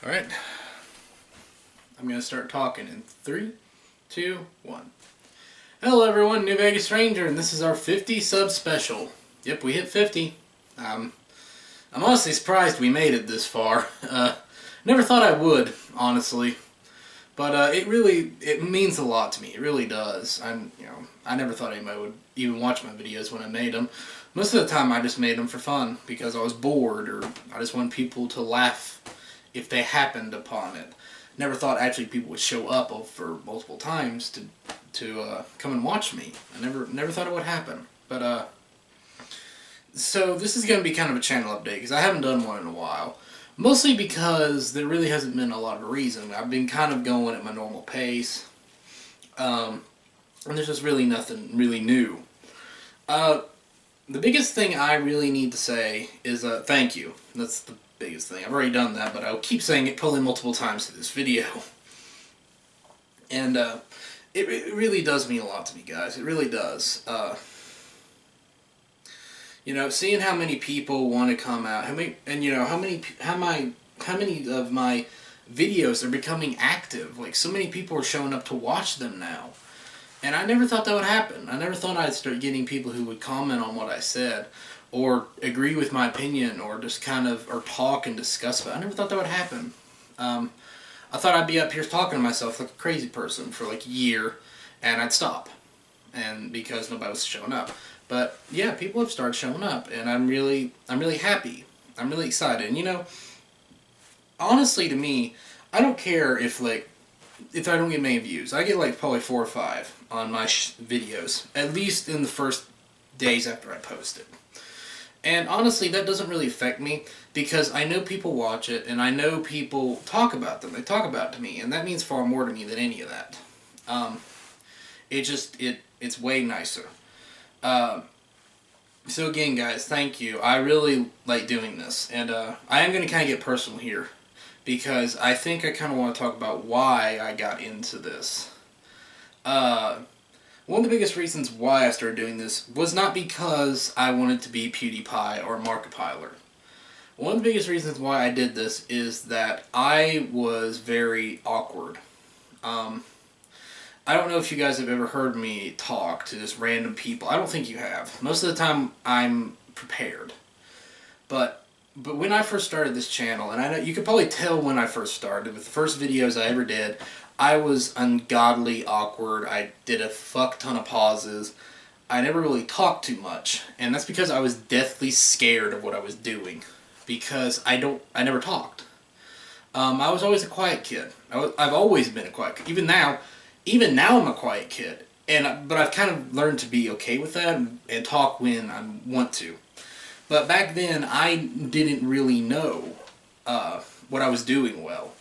Alright, I'm going to start talking in 3, 2, 1. Hello everyone, New Vegas Ranger, and this is our 50 sub special. Yep, we hit 50. I'm honestly surprised we made it this far. Never thought I would, honestly. But it means a lot to me. It really does. I never thought anybody would even watch my videos when I made them. Most of the time I just made them for fun because I was bored, or I just wanted people to laugh if they happened upon it. Never thought actually people would show up for multiple times to come and watch me. I never thought it would happen. But so this is going to be kind of a channel update because I haven't done one in a while. Mostly because there really hasn't been a lot of a reason. I've been kind of going at my normal pace. And there's just really nothing really new. The biggest thing I really need to say is thank you. That's the biggest thing. I've already done that, but I'll keep saying it probably multiple times through this video. And it really does mean a lot to me, guys. It really does. Seeing how many people want to come out, how many of my videos are becoming active. Like, so many people are showing up to watch them now. And I never thought that would happen. I never thought I'd start getting people who would comment on what I said, or agree with my opinion, or just or talk and discuss about it. I never thought that would happen. I thought I'd be up here talking to myself like a crazy person for like a year, and I'd stop. And because nobody was showing up. But yeah, people have started showing up, and I'm really happy. I'm really excited. And honestly, to me, I don't care if I don't get many views. I get like probably 4 or 5 on my videos, at least in the first days after I post it. And honestly, that doesn't really affect me because I know people watch it, and I know people talk about them. They talk about it to me, and that means far more to me than any of that. It's way nicer. So again, guys, thank you. I really like doing this, and I am going to kind of get personal here because I think I kind of want to talk about why I got into this. One of the biggest reasons why I started doing this was not because I wanted to be PewDiePie or Markiplier. One of the biggest reasons why I did this is that I was very awkward. I don't know if you guys have ever heard me talk to just random people. I don't think you have. Most of the time, I'm prepared. But when I first started this channel, and I know you could probably tell when I first started, with the first videos I ever did, I was ungodly awkward. I did a fuck ton of pauses. I never really talked too much. And that's because I was deathly scared of what I was doing. Because I never talked. I was always a quiet kid. I've always been a quiet kid. Even now I'm a quiet kid, but I've kind of learned to be okay with that and talk when I want to. But back then, I didn't really know what I was doing well.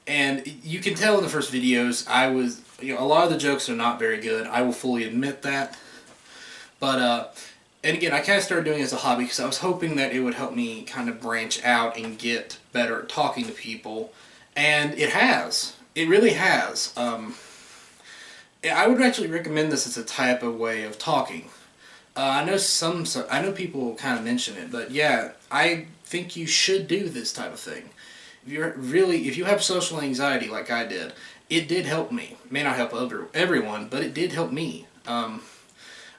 And you can tell in the first videos, a lot of the jokes are not very good. I will fully admit that. But, and again, I kind of started doing it as a hobby because I was hoping that it would help me kind of branch out and get better at talking to people. And it has. It really has. I would actually recommend this as a type of way of talking. I know people kind of mention it, but yeah, I think you should do this type of thing. If you have social anxiety like I did, it did help me. It may not help everyone, but it did help me.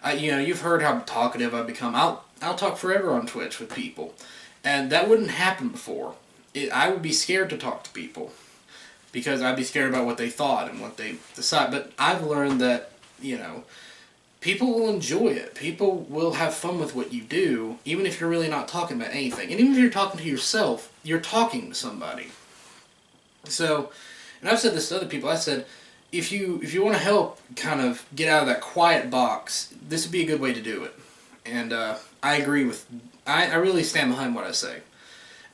You've heard how talkative I've become. I'll talk forever on Twitch with people, and that wouldn't happen before. I would be scared to talk to people, because I'd be scared about what they thought and what they decide. But I've learned that, people will enjoy it. People will have fun with what you do, even if you're really not talking about anything. And even if you're talking to yourself, you're talking to somebody. So, and I've said this to other people. I said, if you want to help kind of get out of that quiet box, this would be a good way to do it. And I agree I really stand behind what I say.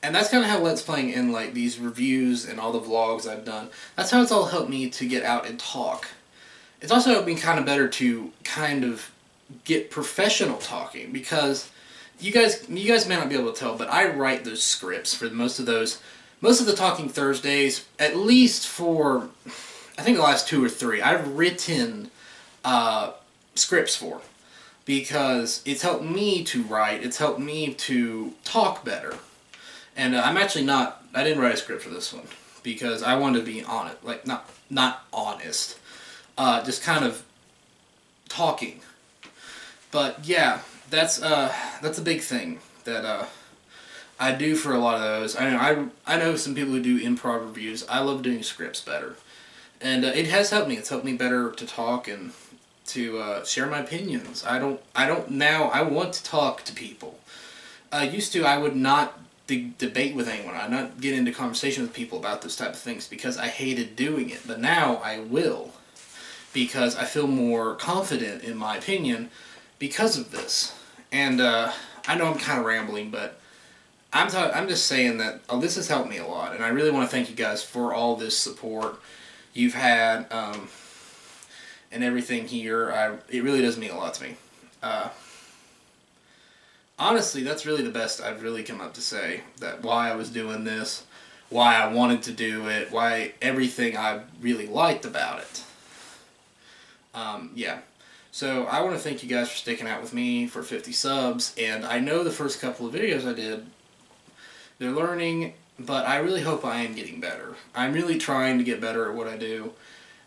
And that's kind of how Let's Playing and like these reviews and all the vlogs I've done, that's how it's all helped me to get out and talk. It's also helped me kind of better to kind of get professional talking, because you guys may not be able to tell, but I write those scripts for most of the Talking Thursdays, at least for, I think the last 2 or 3, I've written scripts for, because it's helped me to write, it's helped me to talk better. And I'm actually not I didn't write a script for this one because I wanted to be honest, like not honest, just kind of talking. But yeah, that's a big thing that I do for a lot of those. I know some people who do improv reviews. I love doing scripts better, and it has helped me. It's helped me better to talk and to share my opinions. I don't now. I want to talk to people. Used to, I would not debate with anyone. I'd not get into conversation with people about those type of things because I hated doing it. But now I will, because I feel more confident in my opinion because of this. And I know I'm kind of rambling, but I'm just saying that this has helped me a lot, and I really want to thank you guys for all this support you've had and everything here. It really does mean a lot to me. Honestly, that's really the best I've really come up to say. That why I was doing this, why I wanted to do it, why everything I really liked about it. Yeah. So I want to thank you guys for sticking out with me for 50 subs. And I know the first couple of videos I did, they're learning, but I really hope I am getting better. I'm really trying to get better at what I do.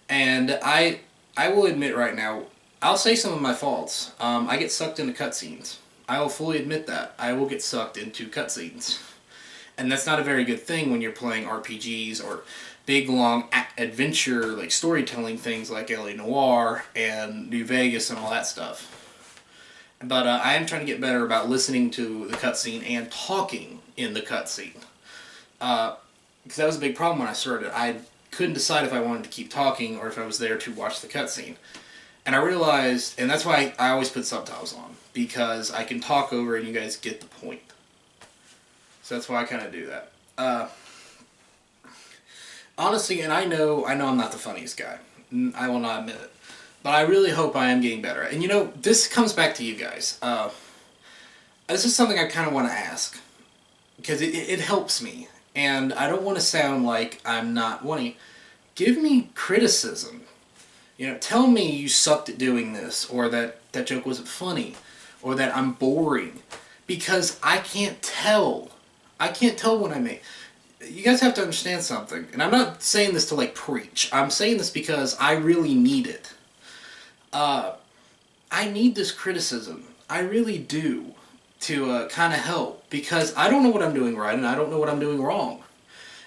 And I will admit right now, I'll say some of my faults. I get sucked into cutscenes. I will fully admit that. I will get sucked into cutscenes. And that's not a very good thing when you're playing RPGs or big, long adventure, like storytelling things like L.A. Noire and New Vegas and all that stuff. But I am trying to get better about listening to the cutscene and talking in the cutscene. Because that was a big problem when I started. I couldn't decide if I wanted to keep talking or if I was there to watch the cutscene. And I realized, and that's why I always put subtitles on, because I can talk over and you guys get the point. So that's why I kind of do that. Honestly, and I know I'm not the funniest guy. I will not admit it. But I really hope I am getting better. And you know, this comes back to you guys. This is something I kind of want to ask. Because it helps me. And I don't want to sound like I'm not wanting. Give me criticism. You know, tell me you sucked at doing this. Or that joke wasn't funny. Or that I'm boring. Because I can't tell. I can't tell when I make. You guys have to understand something. And I'm not saying this to like preach. I'm saying this because I really need it. I need this criticism. I really do. To kind of help. Because I don't know what I'm doing right and I don't know what I'm doing wrong.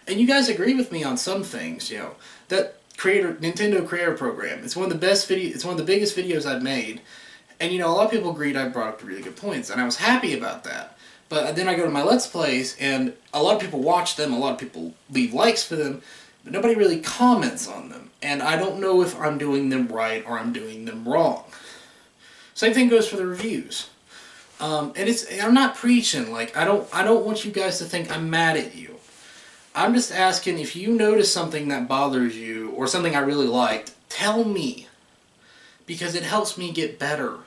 And you guys agree with me on some things, you know. That Nintendo Creator Program. It's one of the best it's one of the biggest videos I've made. And you know, a lot of people agreed I brought up really good points. And I was happy about that. But then I go to my Let's Plays, and a lot of people watch them, a lot of people leave likes for them, but nobody really comments on them. And I don't know if I'm doing them right or I'm doing them wrong. Same thing goes for the reviews. And I'm not preaching, like, I don't want you guys to think I'm mad at you. I'm just asking if you notice something that bothers you, or something I really liked, tell me. Because it helps me get better.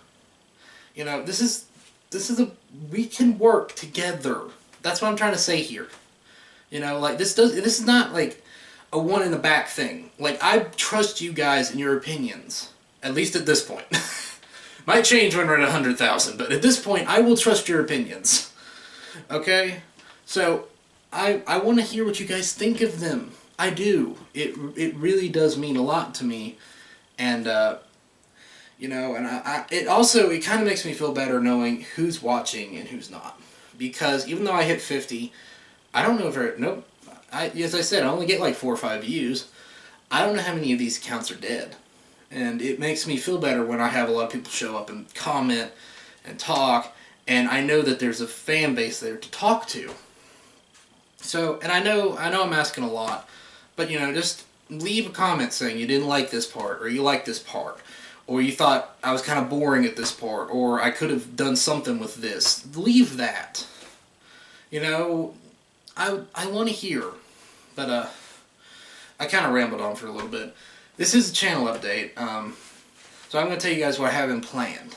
You know, we can work together. That's what I'm trying to say here. You know, like, this is not like a one in the back thing. Like, I trust you guys and your opinions. At least at this point. Might change when we're at 100,000, but at this point, I will trust your opinions. Okay? So, I want to hear what you guys think of them. I do. It really does mean a lot to me. And, you know, and it kind of makes me feel better knowing who's watching and who's not. Because even though I hit 50, I don't know if as I said, I only get like 4 or 5 views. I don't know how many of these accounts are dead. And it makes me feel better when I have a lot of people show up and comment and talk. And I know that there's a fan base there to talk to. So, and I know I'm asking a lot. But, you know, just leave a comment saying you didn't like this part or you like this part. Or you thought I was kind of boring at this part, or I could have done something with this. Leave that. You know, I want to hear. But, I kind of rambled on for a little bit. This is a channel update, so I'm going to tell you guys what I have in planned.